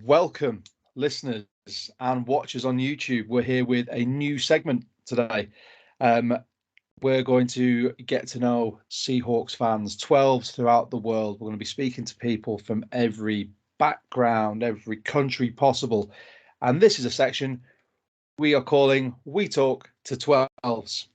Welcome, listeners and watchers on YouTube. We're here with a new segment today. Um, we're going to get to know Seahawks fans, 12s throughout the world. We're going to be speaking to people from every background, every country possible. And this is a section we are calling We Talk to 12s.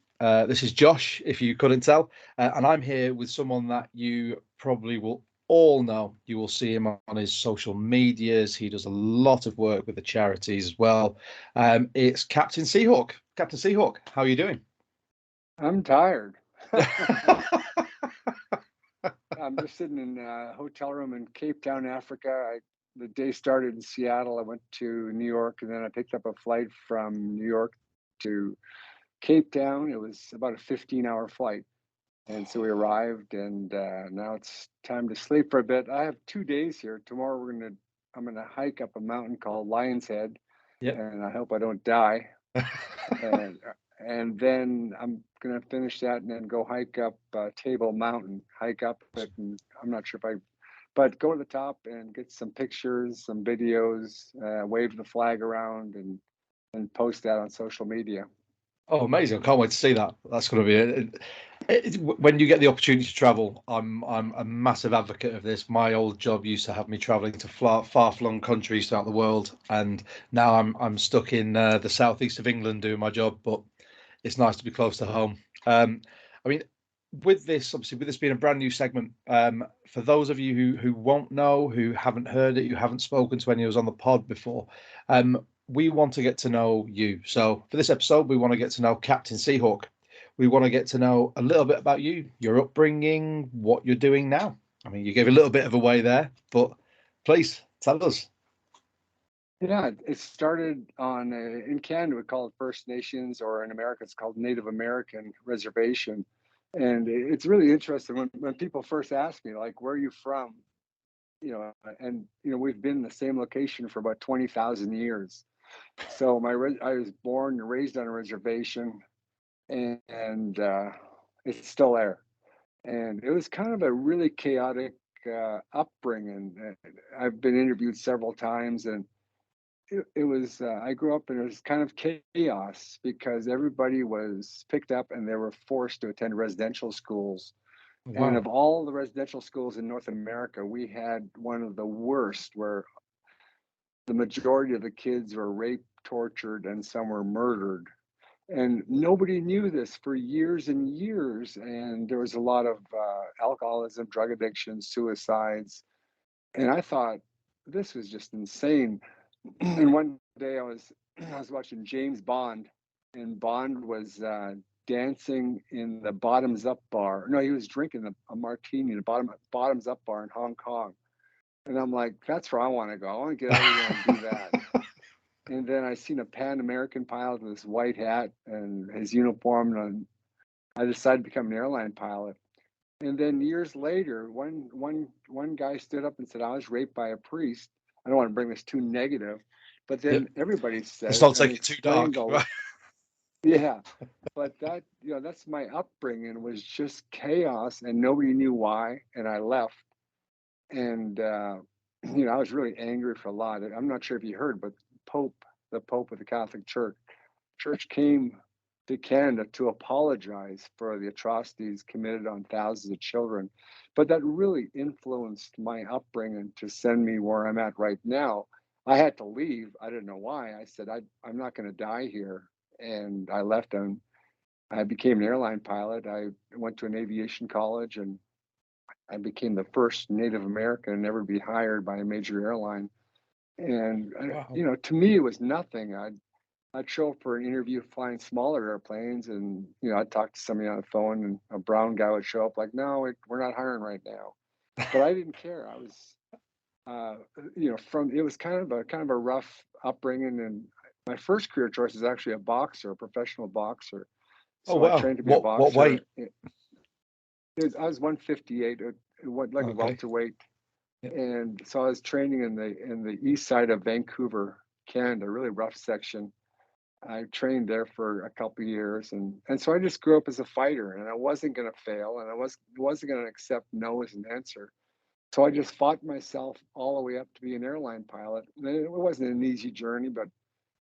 This is Josh, if you couldn't tell, and I'm here with someone that you probably will all know. You will see him on his social medias. He does a lot of work with the charities as well. It's Captain Seahawk. Captain Seahawk, how are you doing? I'm tired. I'm just sitting in a hotel room in Cape Town, Africa. The day started in Seattle. I went to New York, and then I picked up a flight from New York to Cape Town. It was about a 15-hour flight. And so we arrived, and now it's time to sleep for a bit. I have 2 days here. Tomorrow I'm gonna hike up a mountain called Lion's Head, Yep. and I hope I don't die. and and then I'm gonna finish that and then go hike up Table Mountain, hike up it, and I'm not sure if but go to the top and get some pictures, some videos, wave the flag around, and post that on social media. Oh, amazing! I can't wait to see that. That's going to be when you get the opportunity to travel. I'm a massive advocate of this. My old job used to have me traveling to far-flung countries throughout the world, and now I'm stuck in the southeast of England doing my job. But it's nice to be close to home. I mean, with this, obviously, with this being a brand new segment, for those of you who won't know, who haven't heard it, who haven't spoken to any of us on the pod before, we want to get to know you. So for this episode, we want to get to know Captain Seahawk. We want to get to know a little bit about you, your upbringing, what you're doing now. I mean, you gave a little bit of away there, but please tell us. Yeah, it started on in Canada we call it First Nations, or in America it's called Native American reservation. And it's really interesting when people first ask me, like, where are you from? And we've been in the same location for about 20,000 years. So I was born and raised on a reservation, and it's still there. And it was kind of a really chaotic upbringing. I've been interviewed several times, and it was I grew up and it was kind of chaos because everybody was picked up and they were forced to attend residential schools. And of Wow. all the residential schools in North America, we had one of the worst, where the majority of the kids were raped, tortured, and some were murdered. And nobody knew this for years and years. And there was a lot of alcoholism, drug addiction, suicides. And I thought this was just insane. And one day I was watching James Bond, and Bond was dancing in the Bottoms Up bar. No, he was drinking a martini in the Bottoms Up bar in Hong Kong. And I'm like, that's where I want to go. I want to get out of here and do that. And then I seen a Pan American pilot with his white hat and his uniform, and I decided to become an airline pilot. And then years later, one guy stood up and said, I was raped by a priest. I don't want to bring this too negative, but Yep. then everybody Let's says, not and he take it too explained dark. all, yeah, but that's my upbringing, was just chaos and nobody knew why. And I left. And, I was really angry for a lot. I'm not sure if you heard, but the Pope of the Catholic Church came to Canada to apologize for the atrocities committed on thousands of children. But that really influenced my upbringing to send me where I'm at right now. I had to leave. I didn't know why. I said, I'm not going to die here. And I left, and I became an airline pilot. I went to an aviation college, and I became the first Native American to ever be hired by a major airline. And, Wow. to me, it was nothing. I'd show up for an interview flying smaller airplanes, and I'd talk to somebody on the phone, and a brown guy would show up like, "No, we're not hiring right now." But I didn't care. I was, from it was kind of a rough upbringing, and my first career choice is actually a boxer, a professional boxer. Oh So I wow. trained to be a What boxer. weight? I was 158, what like a Okay. welterweight, Yeah. and so I was training in the east side of Vancouver, Canada, really rough section. I trained there for a couple of years, and so I just grew up as a fighter, and I wasn't going to fail, and I wasn't going to accept no as an answer. So I just fought myself all the way up to be an airline pilot. And it wasn't an easy journey, but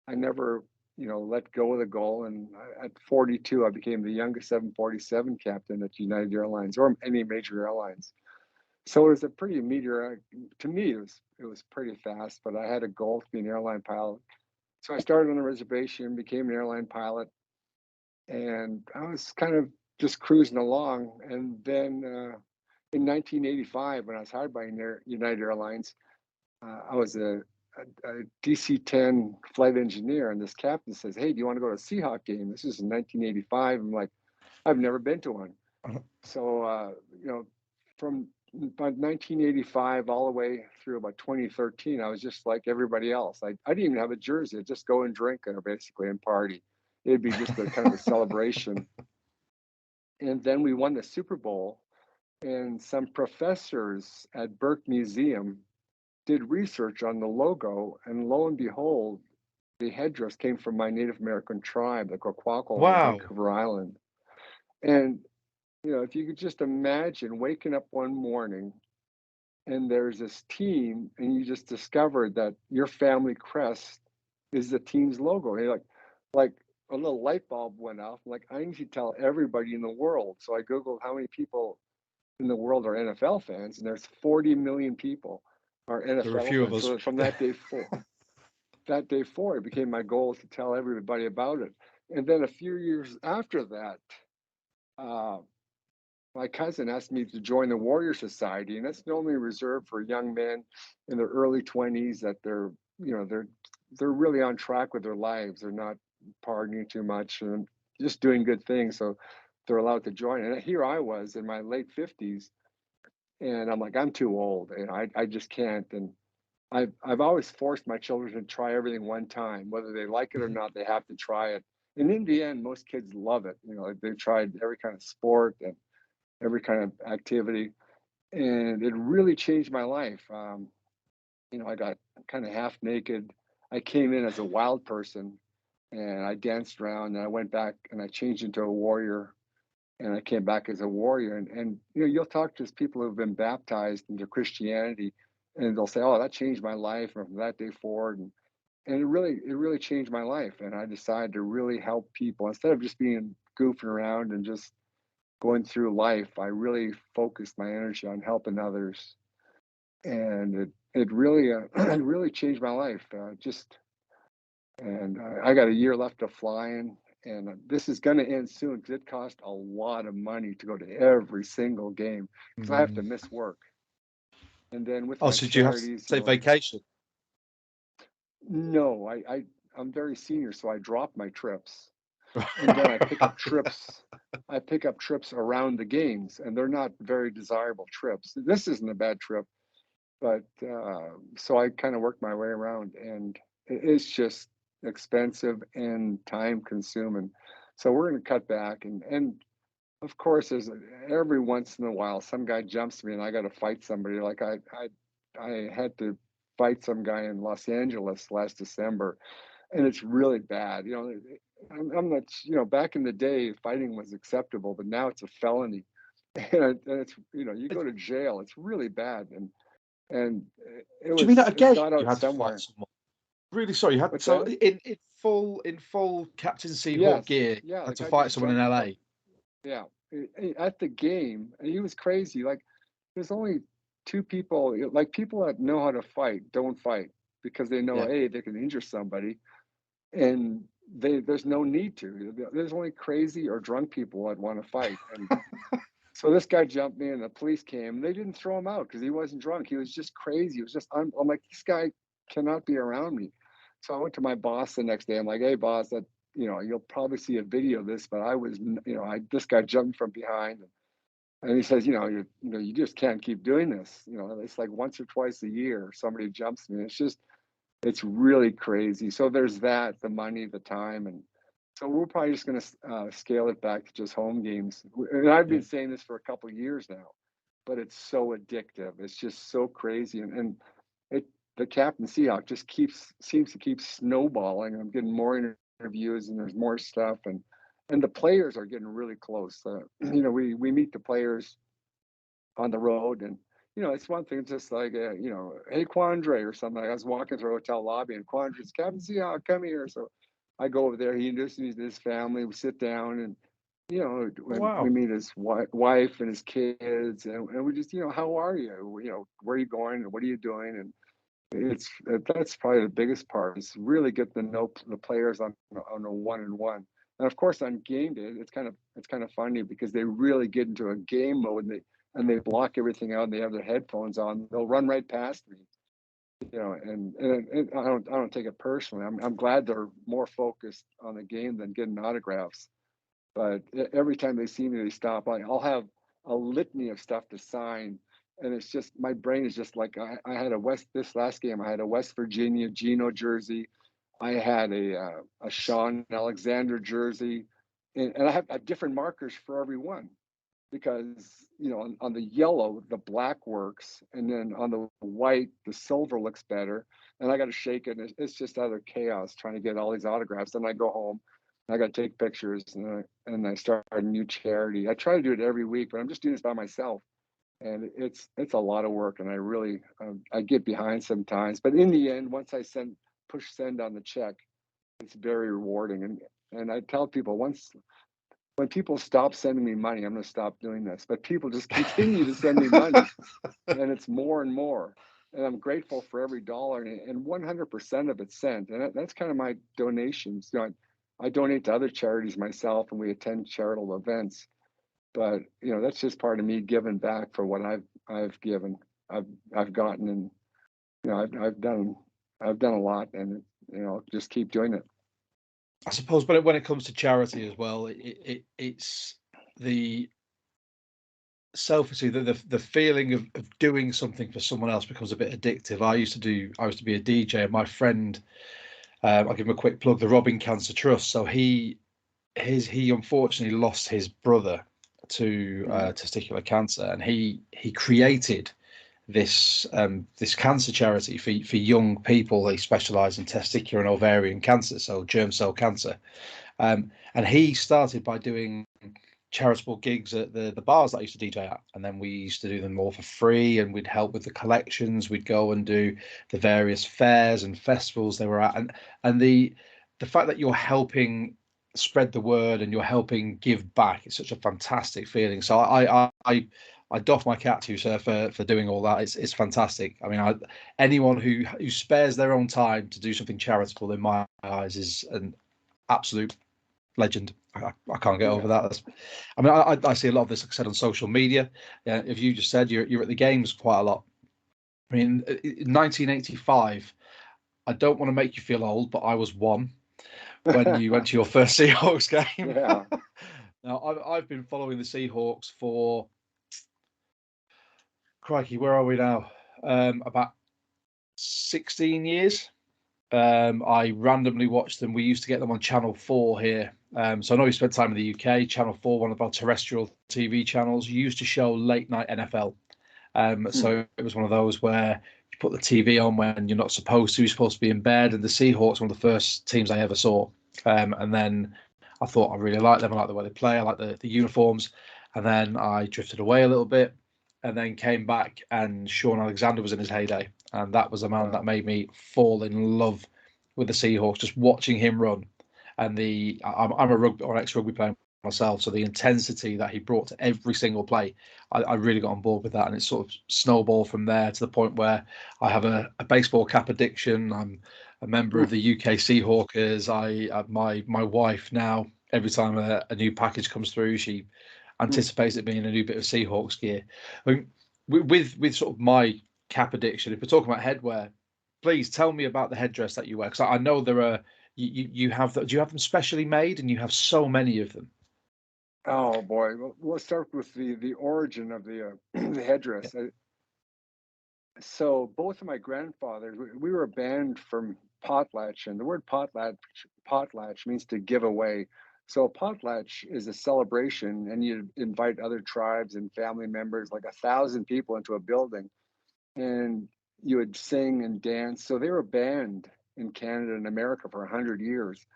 I never, let go of the goal. And at 42, I became the youngest 747 captain at United Airlines or any major airlines. So it was a pretty meteoric. To me, it was pretty fast. But I had a goal to be an airline pilot. So I started on the reservation, became an airline pilot, and I was kind of just cruising along. And then in 1985, when I was hired by United Airlines, I was a DC-10 flight engineer, and this captain says, "Hey, do you want to go to a Seahawk game?" This is in 1985. I'm like, "I've never been to one." So, from about 1985 all the way through about 2013, I was just like everybody else. I didn't even have a jersey. I'd just go and drink and basically and party. It'd be just a kind of a celebration. And then we won the Super Bowl, and some professors at Burke Museum did research on the logo, and lo and behold, the headdress came from my Native American tribe, the Kwakwaka'wakw on Wow. Vancouver Island. And if you could just imagine waking up one morning and there's this team, and you just discovered that your family crest is the team's logo. And you're like a little light bulb went off. Like, I need to tell everybody in the world. So I Googled how many people in the world are NFL fans, and there's 40 million people are There are a NFL few of fans. us. So from that day forward, it became my goal to tell everybody about it. And then a few years after that, uh, my cousin asked me to join the Warrior Society, and that's normally reserved for young men in their early 20s that they're really on track with their lives. They're not partying too much and just doing good things, so they're allowed to join. And here I was in my late 50s, and I'm like, I'm too old, and I just can't. And I've always forced my children to try everything one time, whether they like it or not. They have to try it. And in the end, most kids love it. They've tried every kind of sport and every kind of activity, and it really changed my life. I got kind of half naked. I came in as a wild person, and I danced around, and I went back and I changed into a warrior, and I came back as a warrior. And you'll talk to people who've been baptized into Christianity, and they'll say, "Oh, that changed my life from that day forward." And it really changed my life. And I decided to really help people instead of just being goofing around and just going through life. I really focused my energy on helping others, and it really it really changed my life. I got a year left of flying, and this is going to end soon because it cost a lot of money to go to every single game because I have to Mm. miss work. And then with Oh, my so do you have to charities, say vacation? no, I'm very senior, so I drop my trips, and then I pick up trips around the games, and they're not very desirable trips. This isn't a bad trip, but so I kind of work my way around, and it's just expensive and time consuming. So we're going to cut back, and of course, there's every once in a while some guy jumps me, and I got to fight somebody. Like I had to fight some guy in Los Angeles last December, and it's really bad. I'm not. Back in the day, fighting was acceptable, but now it's a felony, and it's you go to jail. It's really bad, and it Do you mean was that it again? got You out had to fight somewhere. someone. Really sorry. You had What's so that? in full Captain Seahawk Yes, gear. You yeah. had The to guy fight just someone in jumped from. LA. Yeah, at the game, and he was crazy. Like, there's only two people. Like, people that know how to fight don't fight because they know, Yeah. hey, they can injure somebody, and there's no need to. There's only crazy or drunk people that want to fight. And so this guy jumped me, and the police came. They didn't throw him out because he wasn't drunk. He was just crazy. It was just I'm like, this guy cannot be around me. So I went to my boss the next day. I'm like, hey, boss, that you'll probably see a video of this, but I was, I this guy jumped from behind, and he says, you just can't keep doing this. It's like once or twice a year somebody jumps me. It's really crazy. So there's that, the money, the time, and so we're probably just going to scale it back to just home games. And I've Yeah. been saying this for a couple of years now, but it's so addictive. It's just so crazy, and it the Captain Seahawk just seems to keep snowballing. I'm getting more interviews, and there's more stuff, and the players are getting really close. We meet the players on the road, and it's one thing, just like, hey, Quandre or something. Like I was walking through a hotel lobby and Quandre's, Captain Seahawk, come here. So I go over there. He introduced me to his family. We sit down and, when we Wow. meet his wife and his kids, and we just, how are you? Where are you going and what are you doing? And that's probably the biggest part is really get to know the players on a one-on-one. And of course, on game day, it's kind of funny because they really get into a game mode and they block everything out and they have their headphones on. They'll run right past me, and I don't take it personally. I'm glad they're more focused on the game than getting autographs. But every time they see me, they stop. I'll have a litany of stuff to sign, and it's just my brain is just like I had this last game. I had a West Virginia Geno jersey. I had a Sean Alexander jersey, and I have different markers for every one because on the yellow the black works, and then on the white the silver looks better. And I got to shake it. And it's just utter chaos trying to get all these autographs. Then I go home. I got to take pictures, and I start a new charity. I try to do it every week, but I'm just doing this by myself, and it's a lot of work. And I really I get behind sometimes, but in the end, once I push send on the check, it's very rewarding. And I tell people, when people stop sending me money, I'm going to stop doing this. But people just continue to send me money, and it's more and more. And I'm grateful for every dollar, and 100% of it's sent. And that's kind of my donations. I donate to other charities myself, and we attend charitable events. But that's just part of me giving back for what I've given, I've gotten, and I've done a lot, and just keep doing it. I suppose, but when it comes to charity as well, it's the selfishly the feeling of doing something for someone else becomes a bit addictive. I used to be a DJ, and my friend, I'll give him a quick plug, the Robin Cancer Trust. So he unfortunately lost his brother to Mm. testicular cancer, and he created this cancer charity for young people. They specialize in testicular and ovarian cancer, so germ cell cancer. And he started by doing charitable gigs at the bars that I used to DJ at, and then we used to do them all for free, and we'd help with the collections. We'd go and do the various fairs and festivals they were at, and the fact that you're helping spread the word and you're helping give back, it's such a fantastic feeling. So I doff my cap to you, sir, for doing all that. It's fantastic. I mean, anyone who spares their own time to do something charitable, in my eyes, is an absolute legend. I can't get over Yeah. that. I mean, I see a lot of this, like I said, on social media. Yeah, if you just said you're at the games quite a lot. I mean, in 1985, I don't want to make you feel old, but I was one when you went to your first Seahawks game. Yeah. Now, I've been following the Seahawks for, crikey, where are we now? About 16 years. I randomly watched them. We used to get them on Channel 4 here. So I know you spent time in the UK. Channel 4, one of our terrestrial TV channels, used to show late night NFL. Hmm. So it was one of those where you put the TV on when you're not supposed to. You're supposed to be in bed. And the Seahawks were one of the first teams I ever saw. And then I thought I really like them. I like the way they play. I like the uniforms. And then I drifted away a little bit, and then came back, and Sean Alexander was in his heyday. And that was a man that Wow. made me fall in love with the Seahawks, just watching him run. And I'm a rugby or ex-rugby player myself, so the intensity that he brought to every single play, I really got on board with that, and it sort of snowballed from there to the point where I have a baseball cap addiction. I'm a member of the UK Seahawkers. My wife now, every time a new package comes through, she anticipates it being a new bit of Seahawks gear. I mean, with sort of my cap addiction, if we're talking about headwear, please tell me about the headdress that you wear, because I know there are you have do you have them specially made, and you have so many of them. Oh boy. Well, let's start with the origin of the the Yeah. headdress. So both of my grandfathers, we were banned from potlatch, and the word potlatch means to give away. So potlatch is a celebration, and you invite other tribes and family members, like 1,000 people, into a building, and you would sing and dance. So they were banned in Canada and America for 100 years.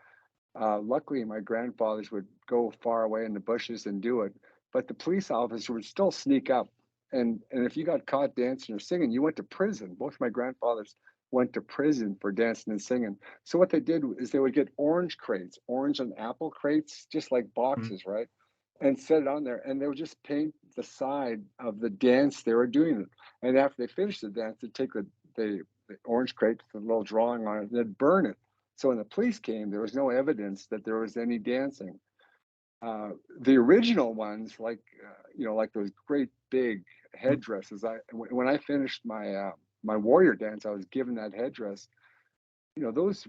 Luckily, my grandfathers would go far away in the bushes and do it, but the police officer would still sneak up. And if you got caught dancing or singing, you went to prison. Both my grandfathers went to prison for dancing and singing. So what they did is they would get orange crates, orange and apple crates, just like Mm. boxes, right? And set it on there, and they would just paint the side of the dance they were doing. And after they finished the dance, they'd take the orange crate with a little drawing on it, and they'd burn it. So when the police came, there was no evidence that there was any dancing. The original ones, like like those great big Mm. headdresses. When I finished my warrior dance, I was given that headdress. Those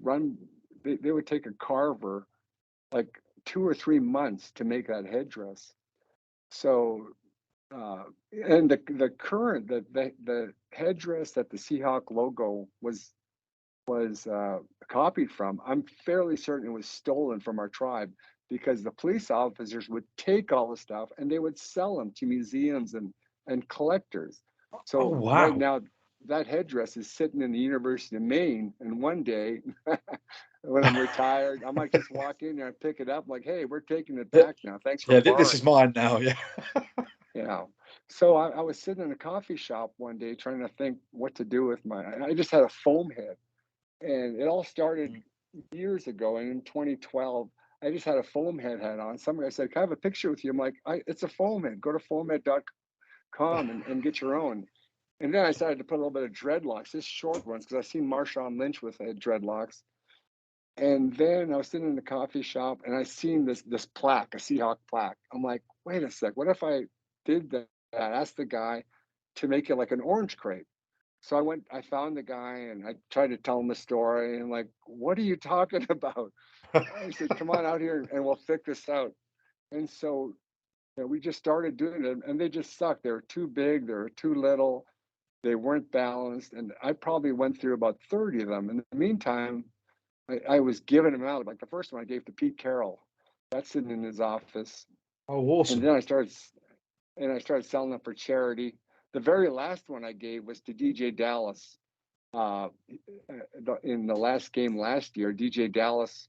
they would take a carver like 2 or 3 months to make that headdress. So and the headdress that the Seahawk logo was copied from, I'm fairly certain it was stolen from our tribe, because the police officers would take all the stuff and they would sell them to museums and collectors. Oh So right wow. now, that headdress is sitting in the University of Maine, and one day when I'm retired, I might just walk in there and pick it up, like, hey, we're taking it Th- back now. Thanks for Yeah, this is borrowing it. mine now. Yeah. Yeah. So I was sitting in a coffee shop one day trying to think what to do with I just had a foam head, and it all started Mm. years ago. And in 2012, I just had a foam head hat on. Some guy said, "Can I have a picture with you?" I'm like, "It's a foam head. Go to foamhead.com and get your own." And then I started to put a little bit of dreadlocks, just short ones, because I seen Marshawn Lynch with dreadlocks. And then I was sitting in the coffee shop and I seen this plaque, a Seahawk plaque. I'm like, wait a sec, what if I did that? Asked the guy to make it like an orange crate. So I found the guy and I tried to tell him the story, and like, what are you talking about? I said, come on out here and we'll figure this out. And so we just started doing it, and they just sucked. They were too big, they were too little, they weren't balanced. And I probably went through about 30 of them. In the meantime, I was giving them out. Like the first one I gave to Pete Carroll. That's sitting in his office. Oh, And awesome. then I started selling them for charity. The very last one I gave was to DJ Dallas. Uh, in the last game last year, DJ Dallas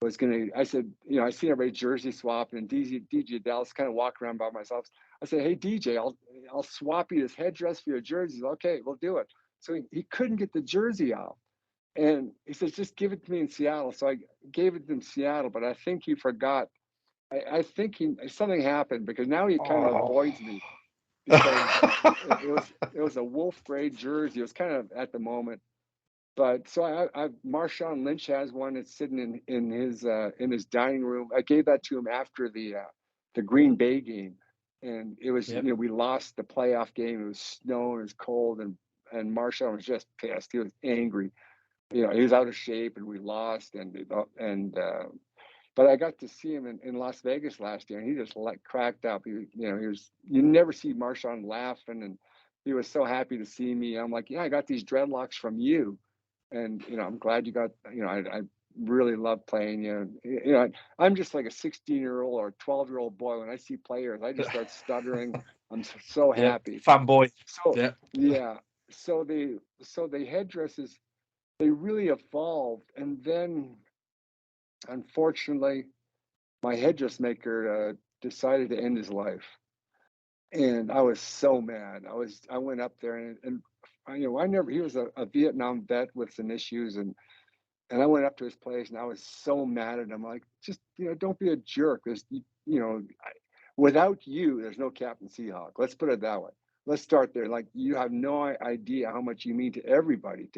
was going to, I said, I see everybody jersey swapping, and DJ Dallas kind of walk around by myself. I said, hey, DJ, I'll swap you his headdress for your jerseys. Okay, we'll do it. So he couldn't get the jersey off. And he says, just give it to me in Seattle. So I gave it to him in Seattle, but I think he forgot. I think something happened, because now he kind of Oh. avoids me, because it was a wolf gray jersey. It was kind of at the moment. But so Marshawn Lynch has one. It's sitting in his dining room. I gave that to him after the Green Bay game, and it was Yep. we lost the playoff game. It was snowing, it was cold, and Marshawn was just pissed. He was angry. He was out of shape, and we lost, but I got to see him in Las Vegas last year, and he just like cracked up. You never see Marshawn laughing, and he was so happy to see me. I'm like, yeah, I got these dreadlocks from you, and I'm glad you got. I really love playing you. I'm just like a 16-year-old or 12-year-old boy. When I see players, I just start stuttering. I'm so Yep. happy. Fanboy. So Yeah. yeah, so the headdresses, they really evolved, and then unfortunately my headdress maker decided to end his life, and I was so mad. I went up there, and I never he was a Vietnam vet with some issues, and I went up to his place, and I was so mad at him. Like, just don't be a jerk. Without you, there's no Captain Seahawk. Let's put it that way. Let's start there. Like, you have no idea how much you mean to everybody.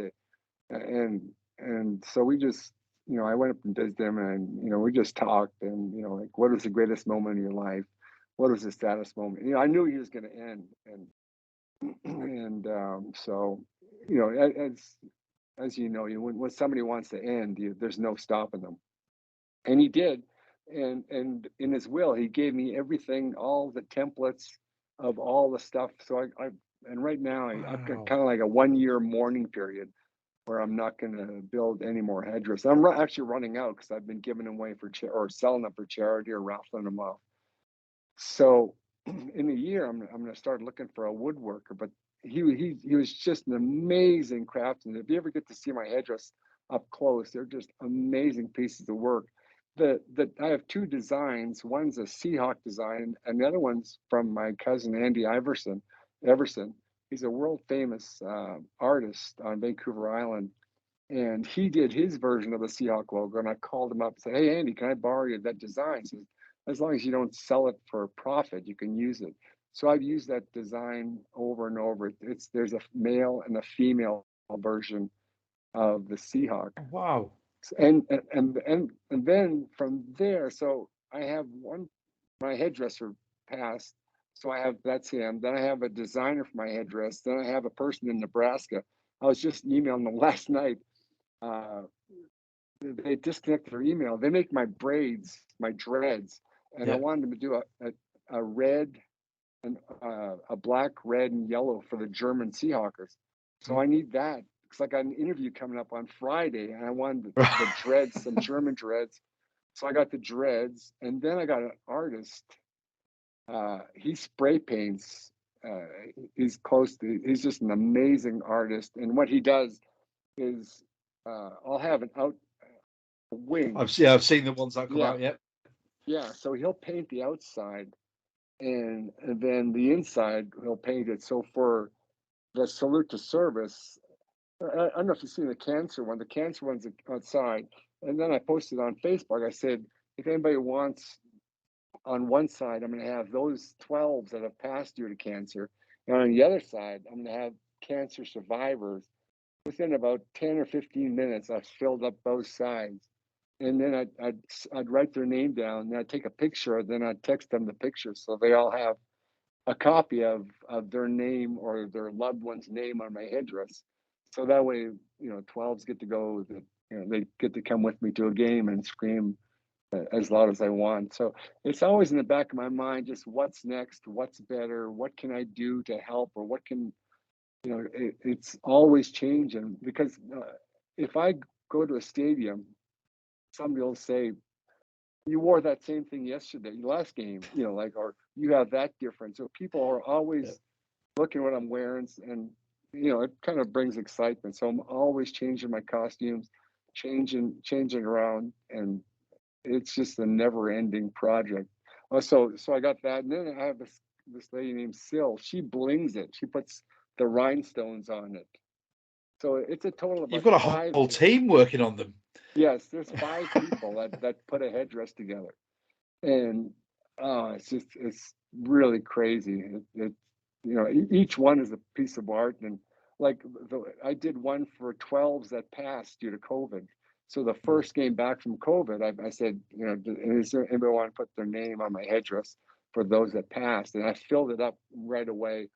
And so we just, I went up and visited him, and we just talked, and like, what was the greatest moment in your life? What was the saddest moment? I knew he was going to end, and so as you know, when somebody wants to end, there's no stopping them, and he did. And in his will, he gave me everything, all the templates of all the stuff. So I and right now I've got Wow. kind of like a 1 year mourning period where I'm not going to build any more headdresses. I'm actually running out, because I've been giving them away or selling them for charity or raffling them off. So in a year, I'm going to start looking for a woodworker. But he was just an amazing craftsman. If you ever get to see my headdress up close, they're just amazing pieces of work. I have two designs. One's a Seahawk design, and the other one's from my cousin Andy Iverson. Everson. He's a world famous artist on Vancouver Island, and he did his version of the Seahawk logo. And I called him up and said, "Hey, Andy, can I borrow that design?" He says, "As long as you don't sell it for profit, you can use it." So I've used that design over and over. There's a male and a female version of the Seahawk, Wow. and then from there, so I have one, my hairdresser passed, so I have, that's him. Then I have a designer for my headdress. Then I have a person in Nebraska. I was just emailing them last night. Uh, they disconnected their email. They make my braids, my dreads, and I Yeah. wanted them to do a red and a black, red, and yellow for the German Seahawkers. So Mm. I need that because I got an interview coming up on Friday, and I wanted the Right. dreads, some German dreads. So I got the dreads, and then I got an artist. He spray paints. Uh, he's just an amazing artist, and what he does is I'll have an out wing. I've seen the ones that come Yeah, out. Yep. yeah. So he'll paint the outside, and then the inside he'll paint it. So for the salute to service, I don't know if you've seen the cancer one. The cancer one's outside, and then I posted on Facebook. I said, if anybody wants, on one side, I'm going to have those 12s that have passed due to cancer, and on the other side, I'm going to have cancer survivors. Within about 10 or 15 minutes, I've filled up both sides. And then I'd write their name down, and I'd take a picture, then I'd text them the picture so they all have a copy of their name or their loved one's name on my headdress. So that way, 12s get to go, that they get to come with me to a game and scream as loud as I want. So it's always in the back of my mind, just what's next, what's better, what can I do to help, or what can, it's always changing because if I go to a stadium, somebody will say, you wore that same thing yesterday, last game, like, or you have that difference. So people are always Yep. looking what I'm wearing, and it kind of brings excitement. So I'm always changing my costumes, changing around, and it's just a never-ending project. So I got that, and then I have this lady named Syl. She blings it. She puts the rhinestones on it. So it's a total of You've about got a five. whole team working on them. Yes, there's five people that put a headdress together, and it's really crazy. Each one is a piece of art, and like I did one for 12s that passed due to COVID. So the Mm. first game back from COVID, I said, is there anybody want to put their name on my headdress for those that passed? And I filled it up right away,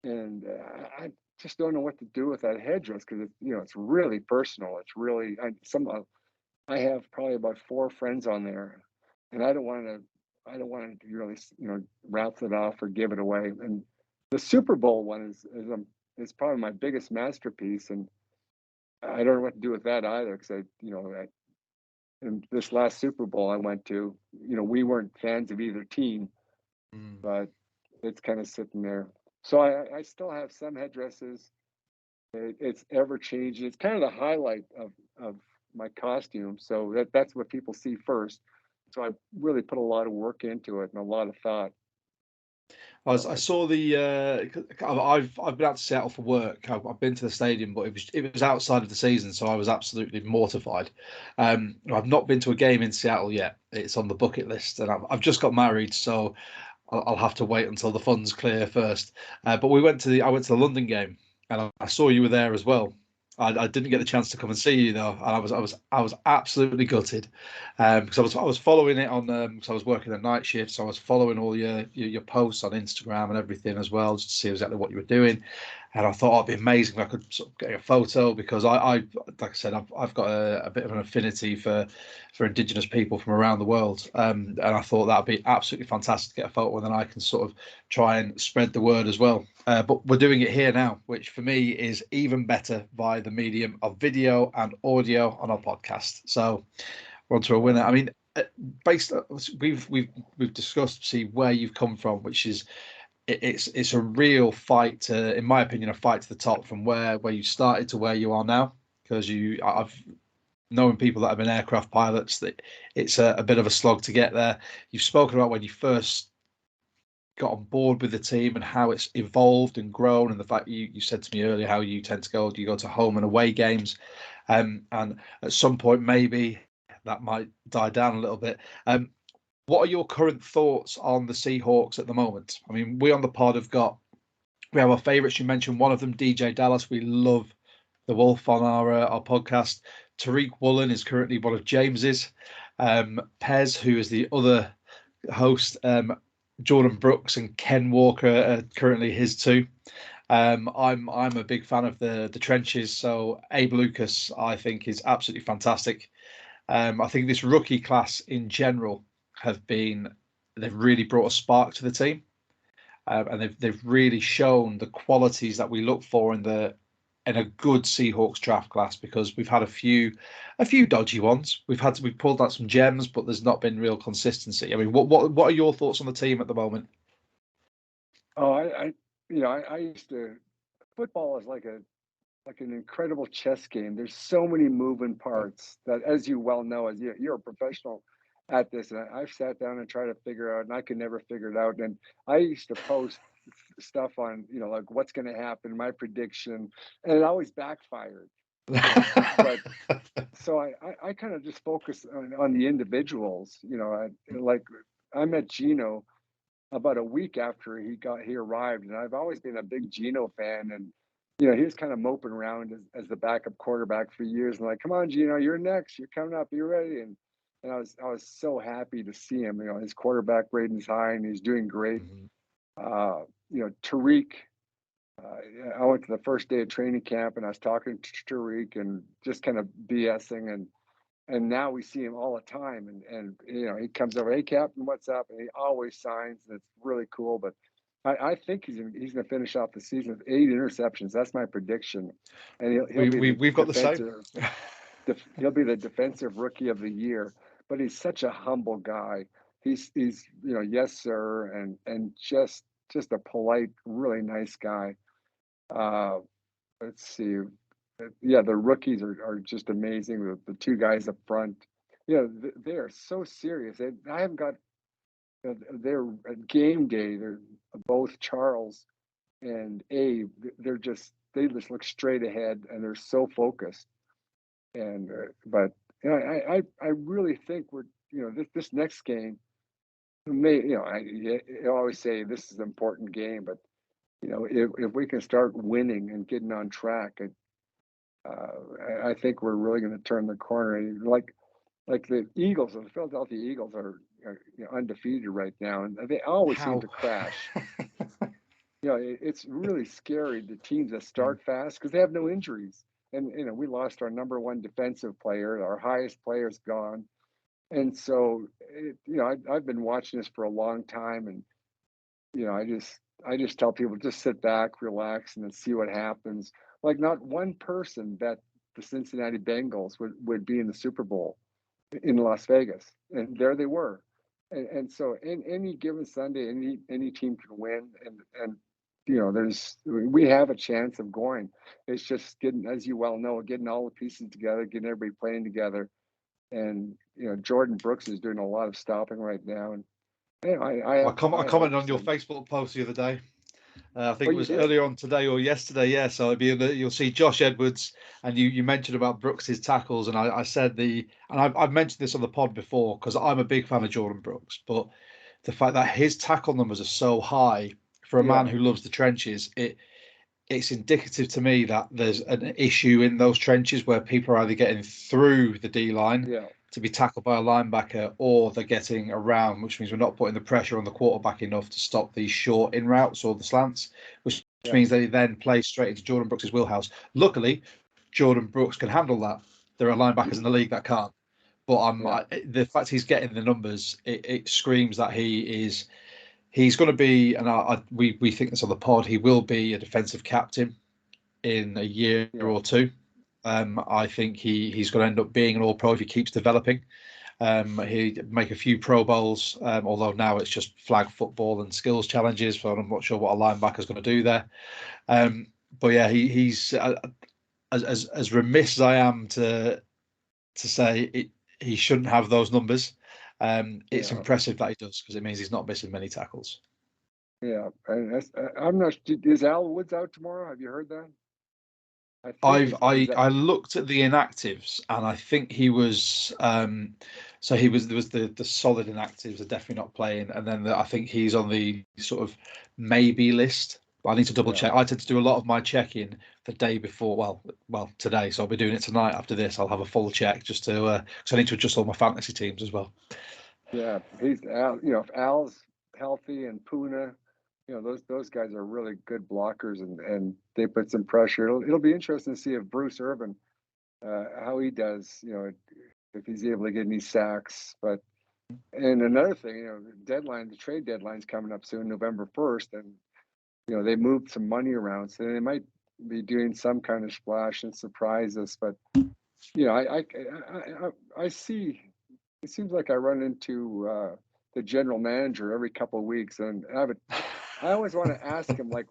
and I just don't know what to do with that headdress because it's really personal. It's really I have probably about four friends on there, and I don't want to really raffle it off or give it away. And the Super Bowl one is probably my biggest masterpiece, and I don't know what to do with that either because in this last Super Bowl I went to, we weren't fans of either team, Mm. but it's kind of sitting there. So I still have some headdresses. It's ever changing. It's kind of the highlight of my costume. So that's what people see first. So I really put a lot of work into it and a lot of thought. I So saw the. I've been out to Seattle for work. I've been to the stadium, but it was outside of the season, so I was absolutely mortified. I've not been to a game in Seattle yet. It's on the bucket list, and I've just got married, so I'll have to wait until the funds clear first. But I went to the London game, and I saw you were there as well. I didn't get the chance to come and see you though, and I was absolutely gutted, because I was following it on, because I was working a night shift, so I was following all your posts on Instagram and everything as well, just to see exactly what you were doing. And I thought, it'd be amazing if I could sort of get a photo, because I like I said, I've got a bit of an affinity for Indigenous people from around the world, and I thought that'd be absolutely fantastic to get a photo, and then I can sort of try and spread the word as well. But we're doing it here now, which for me is even better via the medium of video and audio on our podcast. So we're on to a winner. I mean, based we've discussed, see where you've come from, which is it's a real fight to, in my opinion, a fight to the top from where you started to where you are now. Because I've knowing people that have been aircraft pilots, that it's a bit of a slog to get there. You've spoken about when you first got on board with the team and how it's evolved and grown, and the fact you said to me earlier how you tend to go to home and away games, and at some point maybe that might die down a little bit. What are your current thoughts on the Seahawks at the moment? I mean, we on the pod we have our favourites. You mentioned one of them, DJ Dallas. We love the Wolf on our podcast. Tariq Woolen is currently one of James's. Pez, who is the other host, Jordan Brooks and Ken Walker are currently his too. I'm a big fan of the trenches. So Abe Lucas, I think, is absolutely fantastic. I think this rookie class in general they've really brought a spark to the team, and they've really shown the qualities that we look for in a good Seahawks draft class, because we've had a few dodgy ones. We've pulled out some gems, but there's not been real consistency. I mean, what are your thoughts on the team at the moment? Oh, I used to. Football is like an incredible chess game. There's so many moving parts that, as you well know, as you're a professional at this, and I've sat down and tried to figure out, and I could never figure it out. And I used to post stuff on, like what's going to happen, my prediction, and it always backfired. But so I kind of just focus on the individuals. Like I met Gino about a week after he arrived, and I've always been a big Gino fan. And he was kind of moping around as the backup quarterback for years, and like, come on, Gino, you're next, you're coming up, you're ready. And I was so happy to see him. His quarterback rating's high, and he's doing great. Mhm. Tariq. I went to the first day of training camp, and I was talking to Tariq and just kind of BSing, and now we see him all the time, and he comes over, hey Captain, what's up? And he always signs, and it's really cool. But I think he's gonna finish off the season with 8 interceptions. That's my prediction, and he'll be the We've got the same. he'll be the defensive rookie of the year. But he's such a humble guy. He's yes sir, and just a polite, really nice guy. Uh, let's see. Yeah, the rookies are just amazing. The two guys up front, they are so serious. I haven't got their game day. They're both Charles and Abe. They just look straight ahead, and they're so focused. And but I really think we're this next game may I always say this is an important game, but if we can start winning and getting on track, I think we're really going to turn the corner. And like the Eagles, the Philadelphia Eagles are undefeated right now, and they always seem How? to crash. It's really scary, the teams that start fast, because they have no injuries. And we lost our number one defensive player, our highest player's gone, and so I've been watching this for a long time, and I just tell people, just sit back, relax, and then see what happens. Like, not one person bet the Cincinnati Bengals would be in the Super Bowl in Las Vegas, and there they were. And so, in any given Sunday, any team can win, and we have a chance of going. It's just getting, as you well know, getting all the pieces together, getting everybody playing together, and Jordan Brooks is doing a lot of stopping right now, and I I have high commented on hopes. your And Facebook post the other day. I think oh, it you was did? earlier on today or yesterday. Yeah, so you'll see Josh Edwards, and you mentioned about Brooks's tackles, and I said I've mentioned this on the pod before because I'm a big fan of Jordan Brooks, but the fact that his tackle numbers are so high for a man Yeah, who loves the trenches, it's indicative to me that there's an issue in those trenches where people are either getting through the D line yeah, to be tackled by a linebacker, or they're getting around, which means we're not putting the pressure on the quarterback enough to stop these short in routes or the slants, which yeah, means they then play straight into Jordan Brooks' wheelhouse. Luckily, Jordan Brooks can handle that. There are linebackers in the league that can't. But yeah, the fact he's getting the numbers, it screams that he's going to be, and we think this on the pod, he will be a defensive captain in a year yeah, or two. I think he's going to end up being an All Pro if he keeps developing. He'd make a few Pro Bowls, although now it's just flag football and skills challenges. So I'm not sure what a linebacker's going to do there. But yeah, he's as remiss as I am to say he shouldn't have those numbers. It's yeah. impressive that he does, because it means he's not missing many tackles. Yeah, and I'm not. Is Al Woods out tomorrow? Have you heard that? I think I've he's out. Is that? I looked at the inactives and I think he was so he was there was the solid inactives are definitely not playing, and then I think he's on the sort of maybe list. But I need to double Yeah, check. I tend to do a lot of my checking the day before. Well, today, so I'll be doing it tonight. After this, I'll have a full check just to because I need to adjust all my fantasy teams as well. yeah. He's Al. You know, if Al's healthy and Puna, those guys are really good blockers, and they put some pressure. It'll be interesting to see if Bruce Irvin, how he does. If he's able to get any sacks. But and another thing, the trade deadline's coming up soon, November 1st, and they moved some money around, so they might be doing some kind of splash and surprise us. But I see. It seems like I run into the general manager every couple of weeks, and I always want to ask him, like,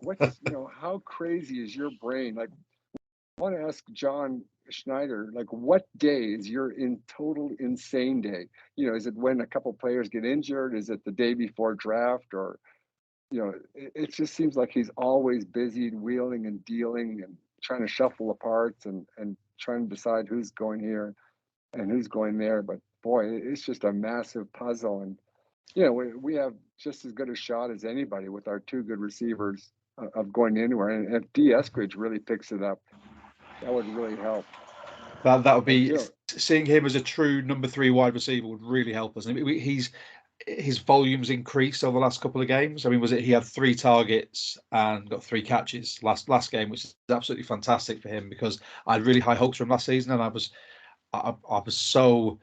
how crazy is your brain? Like, I want to ask John Schneider, like, what day is your in total insane day? Is it when a couple players get injured? Is it the day before draft? Or it just seems like he's always busy wheeling and dealing and trying to shuffle the parts and trying to decide who's going here and who's going there. But boy, it's just a massive puzzle. And we have just as good a shot as anybody with our two good receivers of going anywhere. And if D. Eskridge really picks it up, that would really help. That would But be seeing him as a true number three wide receiver would really help us. And he's his volumes increased over the last couple of games. I mean, was it he had 3 targets and got 3 catches last game, which is absolutely fantastic for him because I had really high hopes from last season, and I was so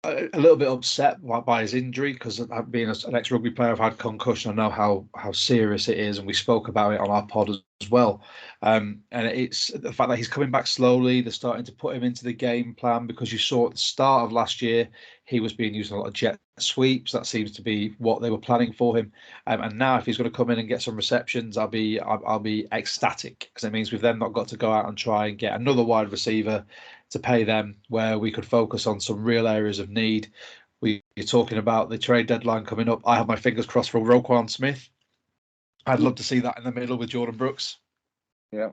a little bit upset by his injury because being an ex-rugby player, I've had concussion. I know how serious it is, and we spoke about it on our pod as well. And it's the fact that he's coming back slowly. They're starting to put him into the game plan because you saw at the start of last year he was being used in a lot of jet sweeps. That seems to be what they were planning for him. And now if he's going to come in and get some receptions, I'll be ecstatic because it means we've then not got to go out and try and get another wide receiver to pay them where we could focus on some real areas of need. We're talking about the trade deadline coming up. I have my fingers crossed for Roquan Smith. I'd love to see that in the middle with Jordan Brooks. yeah,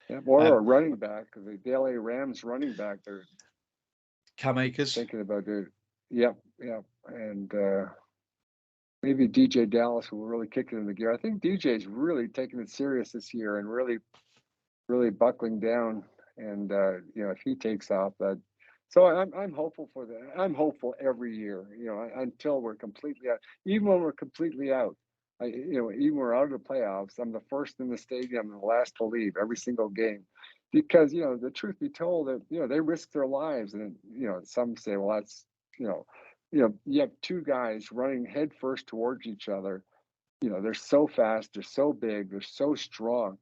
yeah, or a running back, the LA Rams running back. They're Cam Akers. thinking about it. Yep, yep, and maybe DJ Dallas will really kick it into gear. I think DJ's really taking it serious this year and really, really buckling down. And if he takes off, that. So I'm hopeful for that. I'm hopeful every year. Until we're completely out. Even when we're completely out, even we're out of the playoffs, I'm the first in the stadium and the last to leave every single game, because the truth be told, that they risk their lives, and some say, well, that's you have two guys running headfirst towards each other. They're so fast, they're so big, they're so strong.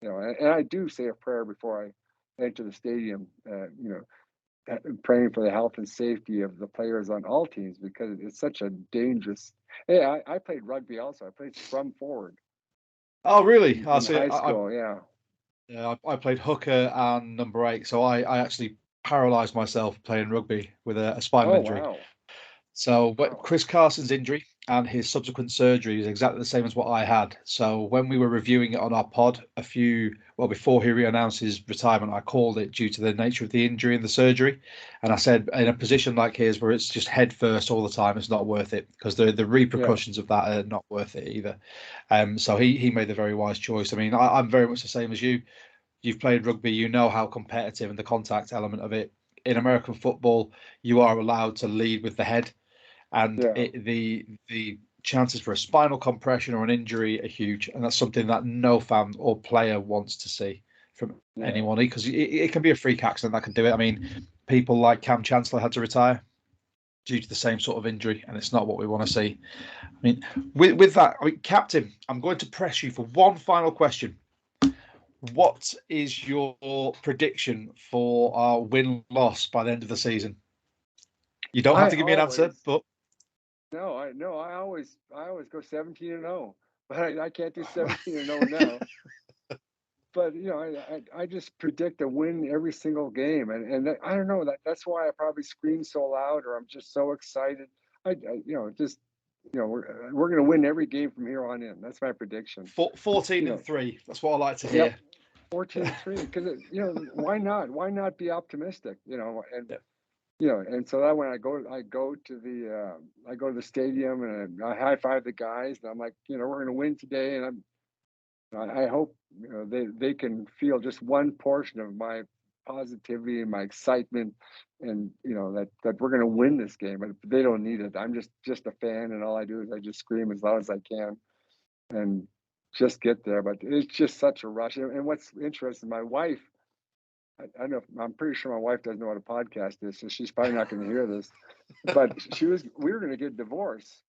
And I do say a prayer before I enter the stadium. Praying for the health and safety of the players on all teams, because it's such a dangerous. Hey, I played rugby also. I played scrum forward Oh, really? I in see. high school. Yeah. Yeah, I played hooker and number 8, so I actually paralysed myself playing rugby with a spinal Oh injury. wow. So, but Wow. Chris Carson's injury and his subsequent surgery is exactly the same as what I had. So, when we were reviewing it on our pod before he announced his retirement, I called it due to the nature of the injury and the surgery. And I said, in a position like his where it's just head first all the time, it's not worth it because the Yeah. repercussions of that are not worth it either. So he made the very wise choice. I mean, I'm very much the same as you. You've played rugby, you know how competitive and the contact element of it. In American football, you are allowed to lead with the head, and Yeah. the chances for a spinal compression or an injury are huge, and that's something that no fan or player wants to see from Yeah. anyone, because it can be a freak accident that can do it. I mean, people like Cam Chancellor had to retire due to the same sort of injury, and it's not what we want to see. I mean, with that, Captain, I'm going to press you for one final question. What is your prediction for our win-loss by the end of the season? You don't have I to give me an answer, always but no. I always go 17-0, but I can't do 17-0 now. But I just predict a win every single game, and I don't know, that's why I probably scream so loud, or I'm just so excited. Just we're going to win every game from here on in. That's my prediction. 14-3. That's what I like to Yep, hear. 14-3. Because why not? Why not be optimistic? And Yeah. and so that when I go to the stadium and I high five the guys, and I'm like, we're going to win today, and I hope they can feel just one portion of my positivity and my excitement, and that we're going to win this game. But they don't need it. I'm just a fan, and all I do is I just scream as loud as I can and just get there. But it's just such a rush. And what's interesting, my wife, I don't know. I'm pretty sure my wife doesn't know what a podcast is, so she's probably not going to hear this. But we were going to get divorced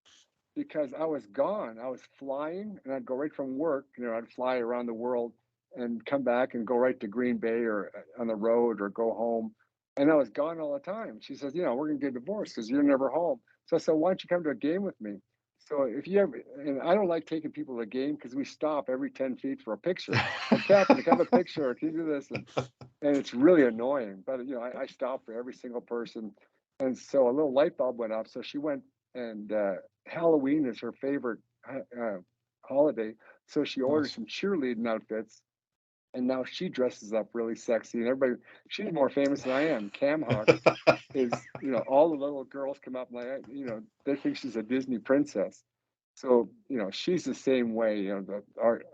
because I was gone. I was flying, and I'd go right from work. I'd fly around the world and come back and go right to Green Bay or on the road or go home. And I was gone all the time. She says, we're going to get divorced because you're never home. So I said, why don't you come to a game with me? So if you ever, and I don't like taking people to a game because we stop every 10 feet for a picture. Like, Captain, can I have a picture? Can you do this? And it's really annoying. But, I stop for every single person. And so a little light bulb went off. So she went, and Halloween is her favorite holiday. So she ordered some cheerleading outfits, and now she dresses up really sexy. And everybody, she's more famous than I am. Cam Hawk is, all the little girls come up and they think she's a Disney princess. So, she's the same way.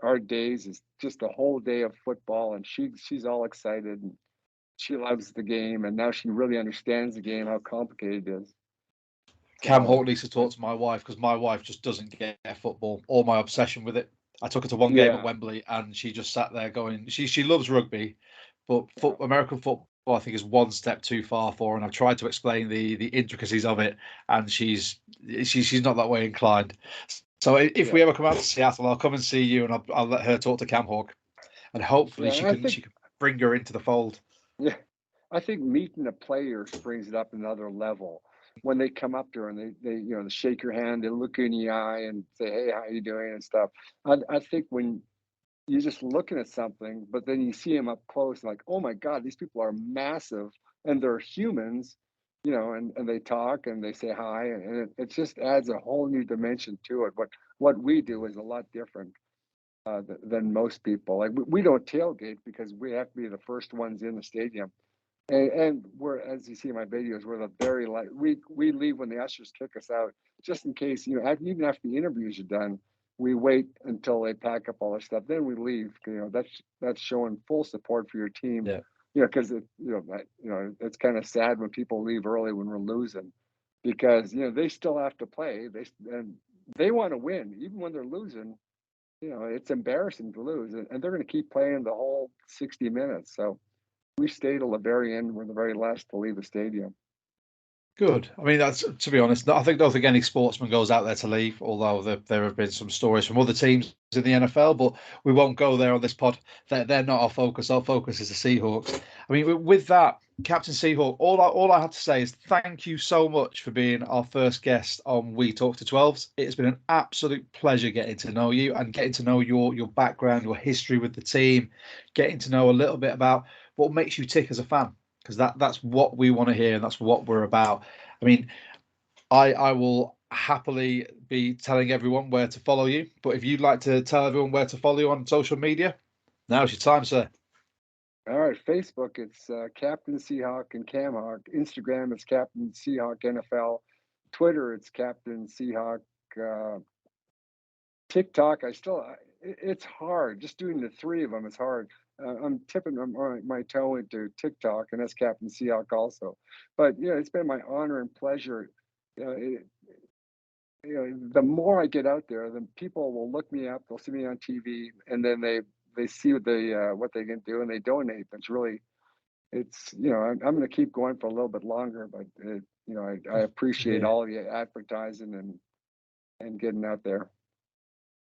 Our days is just a whole day of football, and she's all excited, and she loves the game, and now she really understands the game, how complicated it is. Cam Hawk needs to talk to my wife because my wife just doesn't get football or my obsession with it. I took her to one game at Wembley and she just sat there going, she loves rugby, but American football I think is one step too far for her. And I've tried to explain the intricacies of it, and she's not that way inclined. So if we ever come out to Seattle, I'll come and see you, and I'll let her talk to Cam Hawk, and hopefully she can bring her into the fold. Yeah, I think meeting the players brings it up another level. When they come up to her and they shake your hand, they look you in the eye and say, "Hey, how you doing?" and stuff. I think when you're just looking at something, but then you see them up close, like, oh my God, these people are massive and they're humans, and they talk and they say hi, and it just adds a whole new dimension to it. What we do is a lot different than most people. Like we don't tailgate because we have to be the first ones in the stadium. And we're, as you see in my videos, we're the very light. We leave when the ushers kick us out, just in case, even after the interviews are done, we wait until they pack up all their stuff. Then we leave. That's showing full support for your team. Yeah. Because it's kind of sad when people leave early when we're losing, because they still have to play. They want to win even when they're losing. It's embarrassing to lose, and they're going to keep playing the whole 60 minutes. So we stay till the very end. We're the very last to leave the stadium. Good. I mean, that's, to be honest, I don't think any sportsman goes out there to leave, although there have been some stories from other teams in the NFL, but we won't go there on this pod. They're not our focus. Our focus is the Seahawks. I mean, with that, Captain Seahawk, all I have to say is thank you so much for being our first guest on We Talk to 12s. It's been an absolute pleasure getting to know you and getting to know your background, your history with the team, getting to know a little bit about what makes you tick as a fan, because that's what we want to hear and that's what we're about. I mean, I will happily be telling everyone where to follow you, but if you'd like to tell everyone where to follow you on social media, now's your time, sir. All right, Facebook, it's Captain Seahawk and Cam Hawk. Instagram, it's Captain Seahawk NFL. Twitter, it's Captain Seahawk. TikTok, it's hard. Just doing the three of them is hard. I'm tipping my toe into TikTok, and that's Captain Seahawk also. But it's been my honor and pleasure. The more I get out there, the people will look me up. They'll see me on TV, and then they see what they can do, and they donate. It's I'm going to keep going for a little bit longer, but I appreciate all of the advertising and getting out there.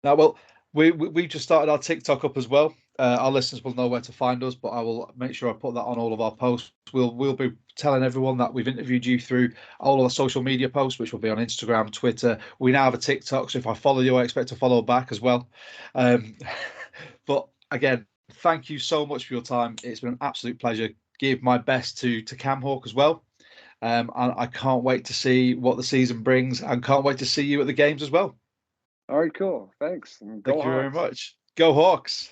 Now, well, we just started our TikTok up as well. Our listeners will know where to find us, but I will make sure I put that on all of our posts. We'll be telling everyone that we've interviewed you through all of our social media posts, which will be on Instagram, Twitter. We now have a TikTok, so if I follow you, I expect to follow back as well. But again, thank you so much for your time. It's been an absolute pleasure. Give my best to Cam Hawk as well. And I can't wait to see what the season brings, and can't wait to see you at the games as well. All right, cool. Thanks. And Thank go you very Hawks. much. Go Hawks.